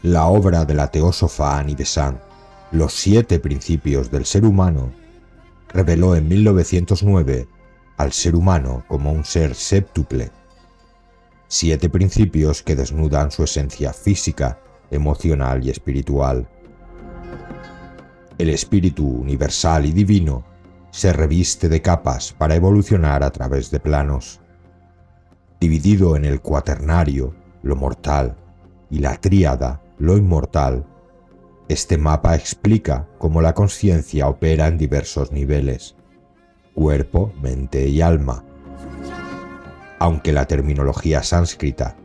La obra de la teósofa Annie Besant, Los 7 principios del ser humano, reveló en 1909 al ser humano como un ser séptuple. 7 principios que desnudan su esencia física, emocional y espiritual. El espíritu universal y divino se reviste de capas para evolucionar a través de planos. Dividido en el cuaternario, lo mortal, y la tríada, lo inmortal, este mapa explica cómo la consciencia opera en diversos niveles: cuerpo, mente y alma. Aunque la terminología sánscrita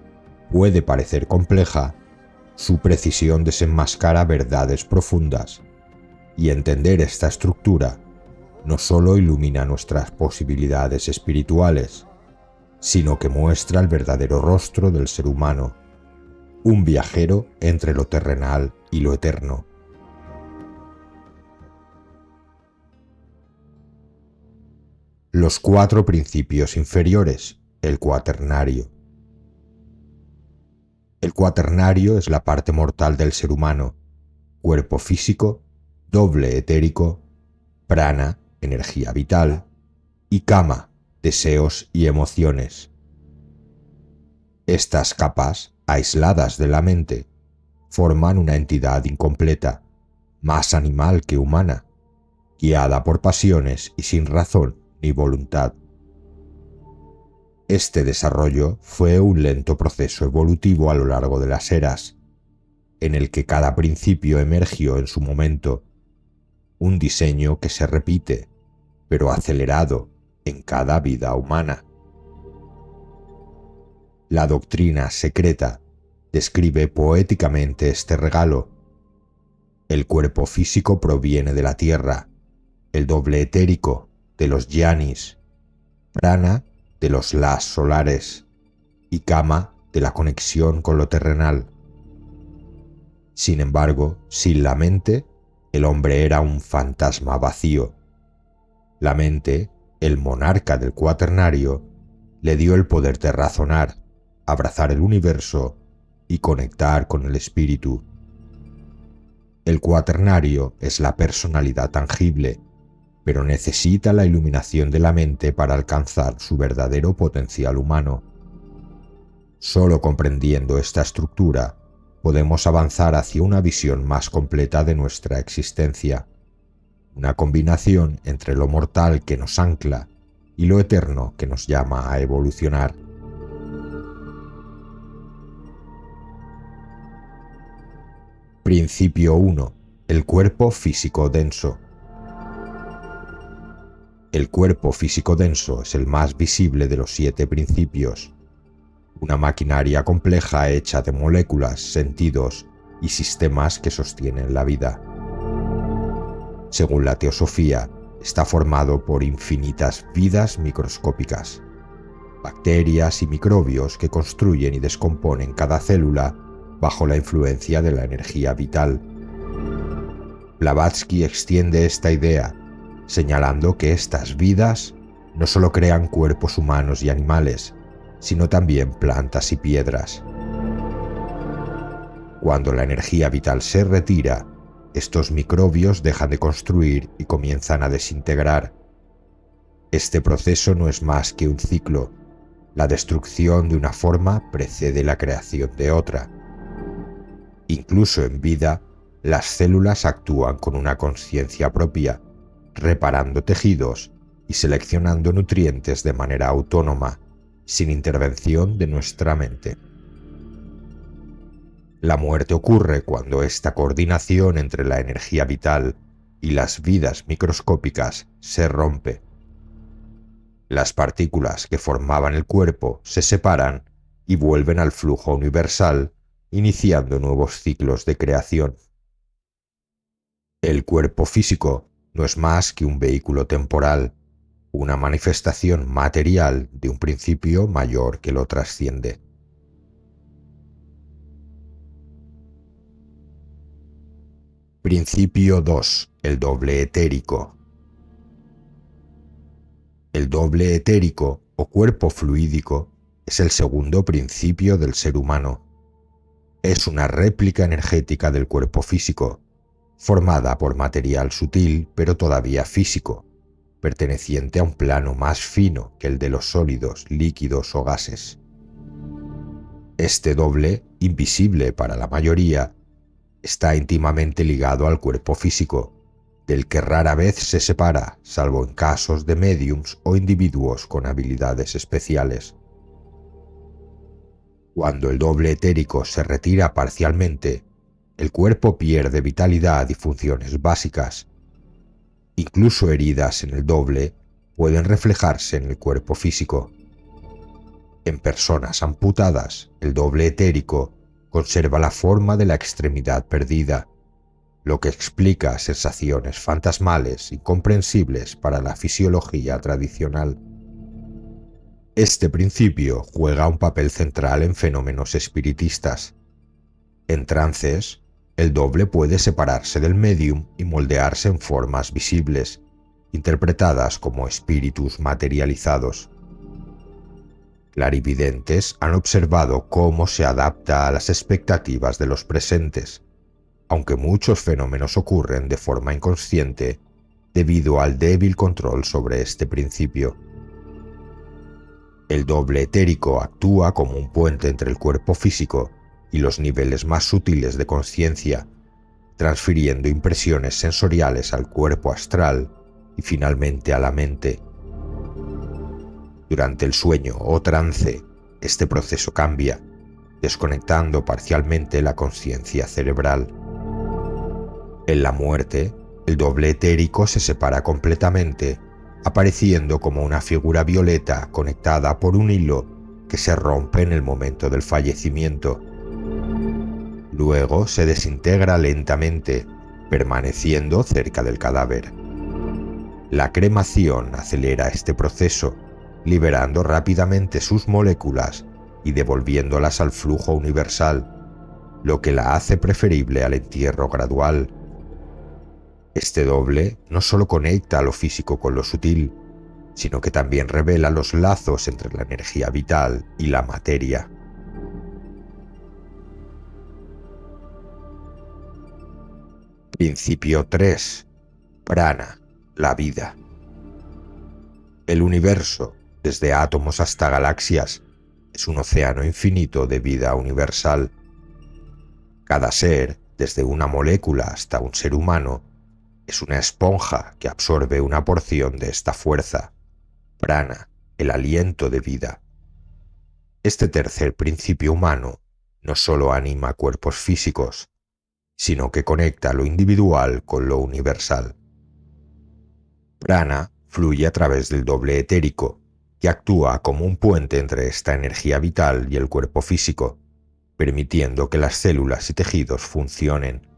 puede parecer compleja, su precisión desenmascara verdades profundas, y entender esta estructura no solo ilumina nuestras posibilidades espirituales, sino que muestra el verdadero rostro del ser humano, un viajero entre lo terrenal y lo eterno. Los 4 principios inferiores, el cuaternario. El cuaternario es la parte mortal del ser humano: cuerpo físico, doble etérico, prana, energía vital, y kama, deseos y emociones. Estas capas, aisladas de la mente, forman una entidad incompleta, más animal que humana, guiada por pasiones y sin razón ni voluntad. Este desarrollo fue un lento proceso evolutivo a lo largo de las eras, en el que cada principio emergió en su momento, un diseño que se repite, pero acelerado, en cada vida humana. La doctrina secreta describe poéticamente este regalo. El cuerpo físico proviene de la tierra, el doble etérico de los yanis, prana de los las solares y kama de la conexión con lo terrenal. Sin embargo, sin la mente, el hombre era un fantasma vacío. La mente, el monarca del cuaternario, le dio el poder de razonar, abrazar el universo y conectar con el espíritu. El cuaternario es la personalidad tangible, pero necesita la iluminación de la mente para alcanzar su verdadero potencial humano. Solo comprendiendo esta estructura, podemos avanzar hacia una visión más completa de nuestra existencia, una combinación entre lo mortal que nos ancla y lo eterno que nos llama a evolucionar. Principio 1. El cuerpo físico denso. El cuerpo físico denso es el más visible de los 7 principios, una maquinaria compleja hecha de moléculas, sentidos y sistemas que sostienen la vida. Según la teosofía, está formado por infinitas vidas microscópicas, bacterias y microbios que construyen y descomponen cada célula bajo la influencia de la energía vital. Blavatsky extiende esta idea, señalando que estas vidas no solo crean cuerpos humanos y animales, sino también plantas y piedras. Cuando la energía vital se retira, estos microbios dejan de construir y comienzan a desintegrar. Este proceso no es más que un ciclo. La destrucción de una forma precede la creación de otra. Incluso en vida, las células actúan con una conciencia propia, reparando tejidos y seleccionando nutrientes de manera autónoma, sin intervención de nuestra mente. La muerte ocurre cuando esta coordinación entre la energía vital y las vidas microscópicas se rompe. Las partículas que formaban el cuerpo se separan y vuelven al flujo universal, iniciando nuevos ciclos de creación. El cuerpo físico no es más que un vehículo temporal, una manifestación material de un principio mayor que lo trasciende. Principio 2. El doble etérico. El doble etérico o cuerpo fluídico es el segundo principio del ser humano. Es una réplica energética del cuerpo físico, formada por material sutil pero todavía físico, perteneciente a un plano más fino que el de los sólidos, líquidos o gases. Este doble, invisible para la mayoría, está íntimamente ligado al cuerpo físico, del que rara vez se separa, salvo en casos de médiums o individuos con habilidades especiales. Cuando el doble etérico se retira parcialmente, el cuerpo pierde vitalidad y funciones básicas. Incluso heridas en el doble pueden reflejarse en el cuerpo físico. En personas amputadas, el doble etérico conserva la forma de la extremidad perdida, lo que explica sensaciones fantasmales incomprensibles para la fisiología tradicional. Este principio juega un papel central en fenómenos espiritistas. En trances, el doble puede separarse del médium y moldearse en formas visibles, interpretadas como espíritus materializados. Clarividentes han observado cómo se adapta a las expectativas de los presentes, aunque muchos fenómenos ocurren de forma inconsciente debido al débil control sobre este principio. El doble etérico actúa como un puente entre el cuerpo físico y los niveles más sutiles de conciencia, transfiriendo impresiones sensoriales al cuerpo astral y finalmente a la mente. Durante el sueño o trance, este proceso cambia, desconectando parcialmente la conciencia cerebral. En la muerte, el doble etérico se separa completamente, apareciendo como una figura violeta conectada por un hilo que se rompe en el momento del fallecimiento. Luego se desintegra lentamente, permaneciendo cerca del cadáver. La cremación acelera este proceso, liberando rápidamente sus moléculas y devolviéndolas al flujo universal, lo que la hace preferible al entierro gradual. Este doble no solo conecta lo físico con lo sutil, sino que también revela los lazos entre la energía vital y la materia. Principio 3. Prana, la vida. El universo, desde átomos hasta galaxias, es un océano infinito de vida universal. Cada ser, desde una molécula hasta un ser humano, es una esponja que absorbe una porción de esta fuerza, prana, el aliento de vida. Este tercer principio humano no solo anima cuerpos físicos, sino que conecta lo individual con lo universal. Prana fluye a través del doble etérico, que actúa como un puente entre esta energía vital y el cuerpo físico, permitiendo que las células y tejidos funcionen.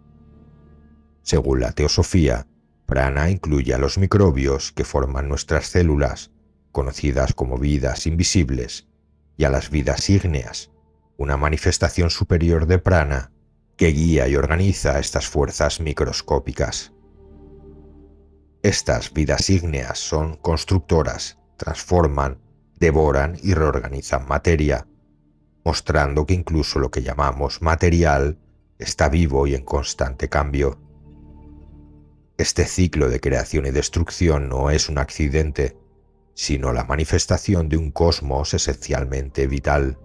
Según la teosofía, prana incluye a los microbios que forman nuestras células, conocidas como vidas invisibles, y a las vidas ígneas, una manifestación superior de prana que guía y organiza estas fuerzas microscópicas. Estas vidas ígneas son constructoras, transforman, devoran y reorganizan materia, mostrando que incluso lo que llamamos material está vivo y en constante cambio. Este ciclo de creación y destrucción no es un accidente, sino la manifestación de un cosmos esencialmente vital.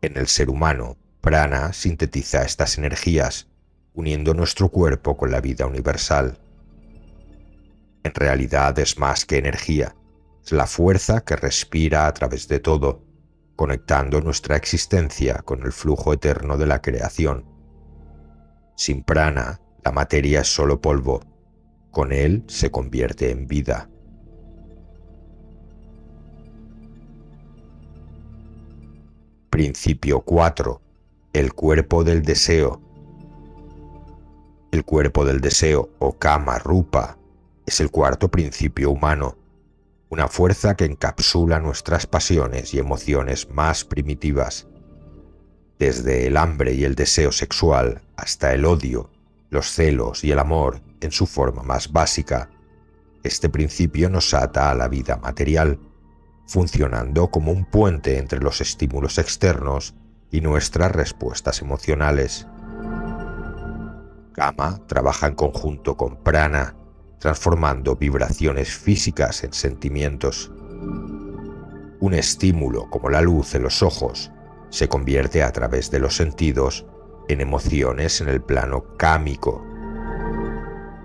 En el ser humano, prana sintetiza estas energías, uniendo nuestro cuerpo con la vida universal. En realidad es más que energía, es la fuerza que respira a través de todo, conectando nuestra existencia con el flujo eterno de la creación. Sin prana, la materia es solo polvo, con él se convierte en vida. Principio 4. El cuerpo del deseo. El cuerpo del deseo, o Kama Rupa, es el cuarto principio humano, una fuerza que encapsula nuestras pasiones y emociones más primitivas. Desde el hambre y el deseo sexual hasta el odio, los celos y el amor en su forma más básica, este principio nos ata a la vida material, funcionando como un puente entre los estímulos externos y nuestras respuestas emocionales. Kama trabaja en conjunto con prana, transformando vibraciones físicas en sentimientos. Un estímulo como la luz en los ojos se convierte a través de los sentidos en emociones en el plano cámico.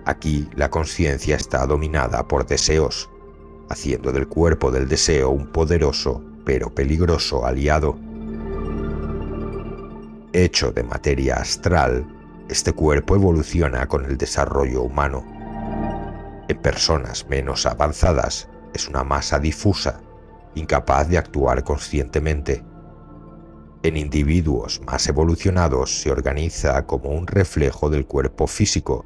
Aquí la conciencia está dominada por deseos, haciendo del cuerpo del deseo un poderoso pero peligroso aliado. Hecho de materia astral, este cuerpo evoluciona con el desarrollo humano. En personas menos avanzadas es una masa difusa, incapaz de actuar conscientemente. En individuos más evolucionados se organiza como un reflejo del cuerpo físico,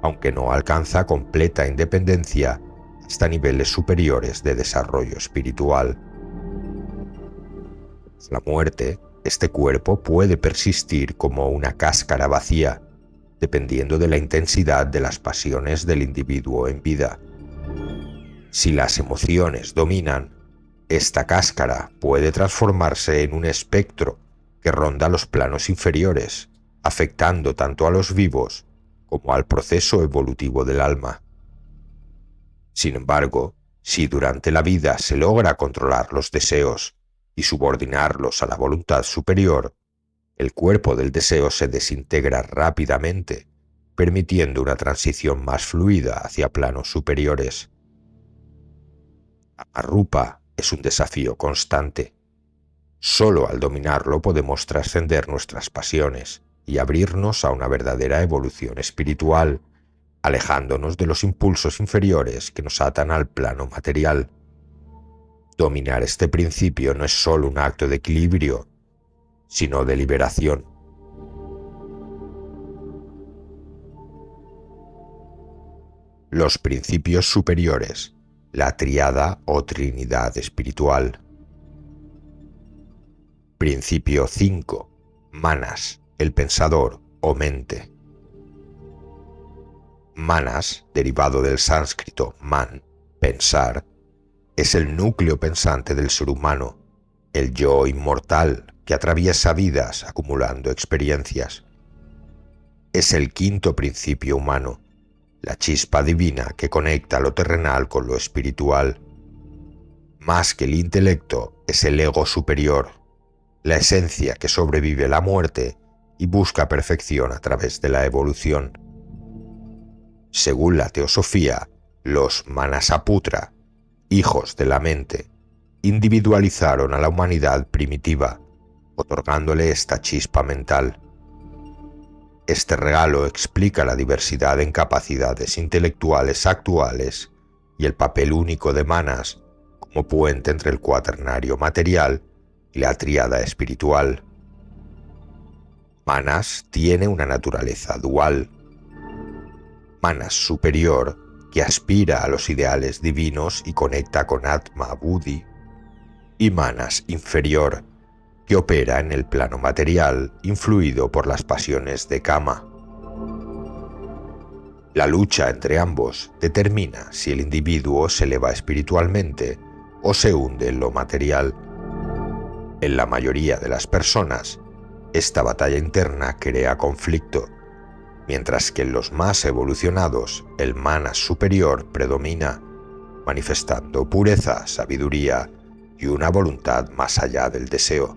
aunque no alcanza completa independencia hasta niveles superiores de desarrollo espiritual. Tras la muerte, este cuerpo puede persistir como una cáscara vacía, dependiendo de la intensidad de las pasiones del individuo en vida. Si las emociones dominan, esta cáscara puede transformarse en un espectro que ronda los planos inferiores, afectando tanto a los vivos como al proceso evolutivo del alma. Sin embargo, si durante la vida se logra controlar los deseos y subordinarlos a la voluntad superior, el cuerpo del deseo se desintegra rápidamente, permitiendo una transición más fluida hacia planos superiores. Amarupa es un desafío constante. Solo al dominarlo podemos trascender nuestras pasiones y abrirnos a una verdadera evolución espiritual, alejándonos de los impulsos inferiores que nos atan al plano material. Dominar este principio no es solo un acto de equilibrio, sino de liberación. Los principios superiores, la tríada o trinidad espiritual. Principio 5. Manas, el pensador o mente. Manas, derivado del sánscrito man, pensar, es el núcleo pensante del ser humano, el yo inmortal que atraviesa vidas acumulando experiencias. Es el quinto principio humano, la chispa divina que conecta lo terrenal con lo espiritual. Más que el intelecto, es el ego superior, la esencia que sobrevive la muerte y busca perfección a través de la evolución. Según la teosofía, los Manasaputra, hijos de la mente, individualizaron a la humanidad primitiva, otorgándole esta chispa mental. Este regalo explica la diversidad en capacidades intelectuales actuales y el papel único de Manas como puente entre el cuaternario material y la tríada espiritual. Manas tiene una naturaleza dual. Manas superior, que aspira a los ideales divinos y conecta con Atma Buddhi, y Manas inferior, que opera en el plano material influido por las pasiones de Kama. La lucha entre ambos determina si el individuo se eleva espiritualmente o se hunde en lo material. En la mayoría de las personas, esta batalla interna crea conflicto, mientras que en los más evolucionados el manas superior predomina, manifestando pureza, sabiduría y una voluntad más allá del deseo.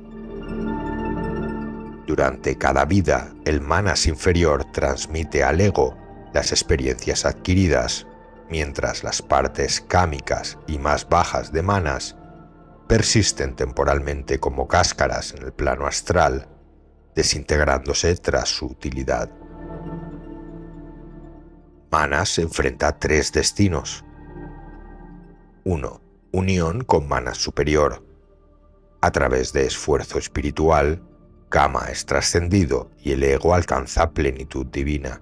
Durante cada vida, el manas inferior transmite al ego las experiencias adquiridas, mientras las partes cámicas y más bajas de manas persisten temporalmente como cáscaras en el plano astral, desintegrándose tras su utilidad. Manas enfrenta tres destinos. 1. Unión con Manas superior. A través de esfuerzo espiritual, Kama es trascendido y el ego alcanza plenitud divina.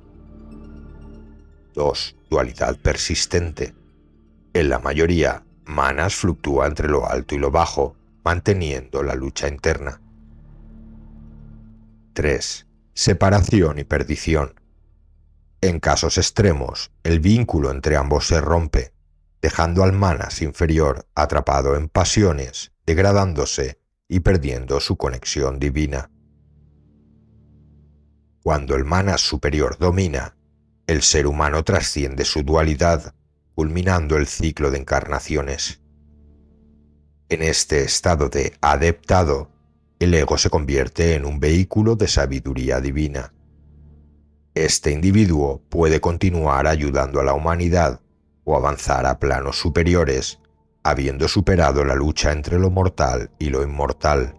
2. Dualidad persistente. En la mayoría, Manas fluctúa entre lo alto y lo bajo, manteniendo la lucha interna. 3. Separación y perdición. En casos extremos, el vínculo entre ambos se rompe, dejando al Manas inferior atrapado en pasiones, degradándose y perdiendo su conexión divina. Cuando el manas superior domina, el ser humano trasciende su dualidad, culminando el ciclo de encarnaciones. En este estado de adeptado, el ego se convierte en un vehículo de sabiduría divina. Este individuo puede continuar ayudando a la humanidad o avanzar a planos superiores, habiendo superado la lucha entre lo mortal y lo inmortal.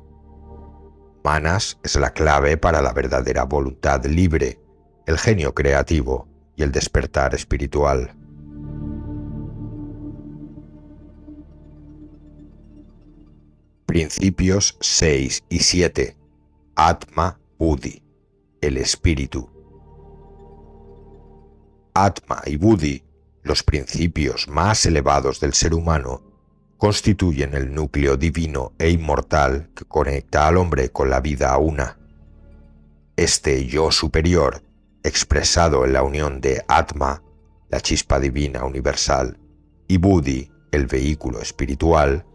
Manas es la clave para la verdadera voluntad libre, el genio creativo y el despertar espiritual. Principios 6 y 7. Atma Buddhi, el espíritu. Atma y Buddhi, los principios más elevados del ser humano, constituyen el núcleo divino e inmortal que conecta al hombre con la vida una. Este yo superior, expresado en la unión de Atma, la chispa divina universal, y Buddhi, el vehículo espiritual,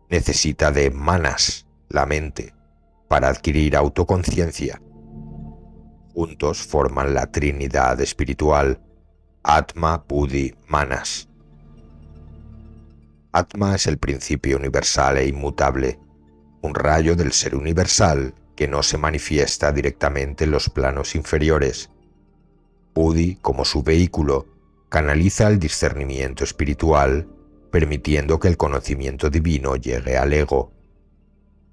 necesita de manas, la mente, para adquirir autoconciencia. Juntos forman la Trinidad espiritual, Atma, Buddhi, Manas. Atma es el principio universal e inmutable, un rayo del ser universal que no se manifiesta directamente en los planos inferiores. Buddhi, como su vehículo, canaliza el discernimiento espiritual, permitiendo que el conocimiento divino llegue al ego.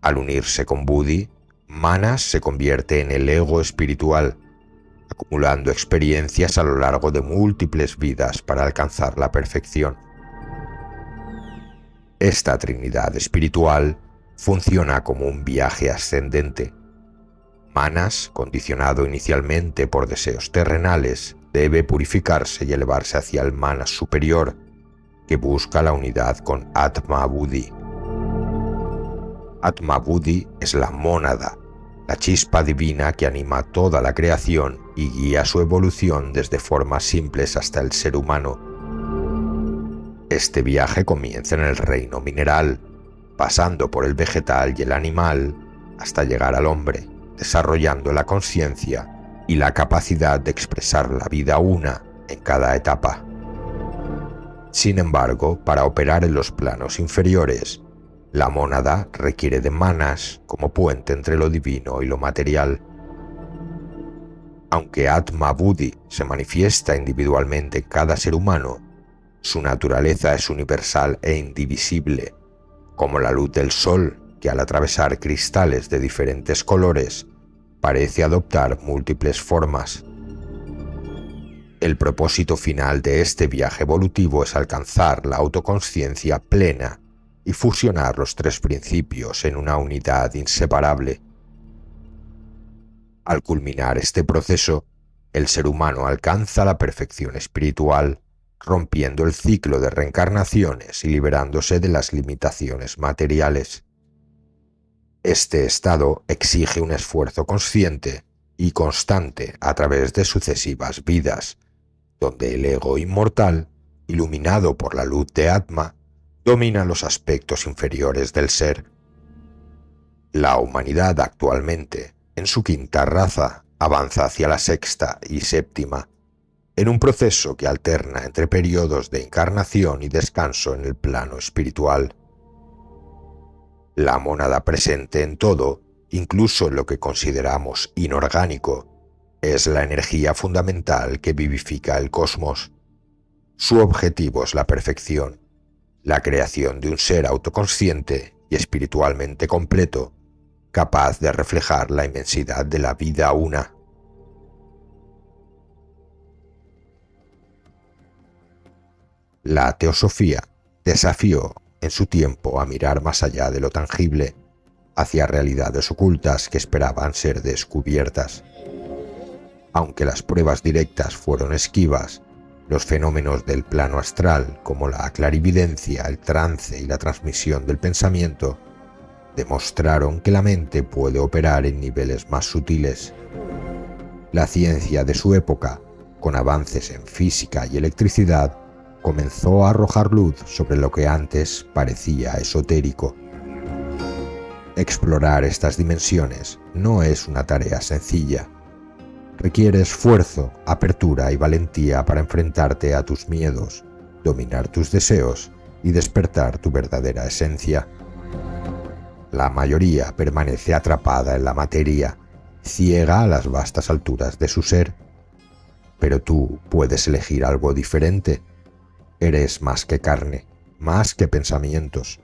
Al unirse con Buddhi, Manas se convierte en el ego espiritual, acumulando experiencias a lo largo de múltiples vidas para alcanzar la perfección. Esta trinidad espiritual funciona como un viaje ascendente. Manas, condicionado inicialmente por deseos terrenales, debe purificarse y elevarse hacia el Manas superior, que busca la unidad con Atma Buddhi. Atma Buddhi es la mónada, la chispa divina que anima toda la creación y guía su evolución desde formas simples hasta el ser humano. Este viaje comienza en el reino mineral, pasando por el vegetal y el animal, hasta llegar al hombre, desarrollando la conciencia y la capacidad de expresar la vida una en cada etapa. Sin embargo, para operar en los planos inferiores, la mónada requiere de manas como puente entre lo divino y lo material. Aunque Atma Buddhi se manifiesta individualmente en cada ser humano, su naturaleza es universal e indivisible, como la luz del sol que al atravesar cristales de diferentes colores parece adoptar múltiples formas. El propósito final de este viaje evolutivo es alcanzar la autoconsciencia plena y fusionar los tres principios en una unidad inseparable. Al culminar este proceso, el ser humano alcanza la perfección espiritual, rompiendo el ciclo de reencarnaciones y liberándose de las limitaciones materiales. Este estado exige un esfuerzo consciente y constante a través de sucesivas vidas, donde el ego inmortal, iluminado por la luz de Atma, domina los aspectos inferiores del ser. La humanidad actualmente, en su quinta raza, avanza hacia la sexta y séptima, en un proceso que alterna entre periodos de encarnación y descanso en el plano espiritual. La mónada presente en todo, incluso en lo que consideramos inorgánico, es la energía fundamental que vivifica el cosmos. Su objetivo es la perfección, la creación de un ser autoconsciente y espiritualmente completo, capaz de reflejar la inmensidad de la vida una. La teosofía desafió en su tiempo a mirar más allá de lo tangible, hacia realidades ocultas que esperaban ser descubiertas. Aunque las pruebas directas fueron esquivas, los fenómenos del plano astral, como la clarividencia, el trance y la transmisión del pensamiento, demostraron que la mente puede operar en niveles más sutiles. La ciencia de su época, con avances en física y electricidad, comenzó a arrojar luz sobre lo que antes parecía esotérico. Explorar estas dimensiones no es una tarea sencilla. Requiere esfuerzo, apertura y valentía para enfrentarte a tus miedos, dominar tus deseos y despertar tu verdadera esencia. La mayoría permanece atrapada en la materia, ciega a las vastas alturas de su ser. Pero tú puedes elegir algo diferente. Eres más que carne, más que pensamientos,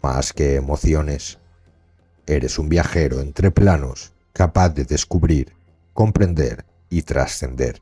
más que emociones. Eres un viajero entre planos, capaz de descubrir, comprender y trascender.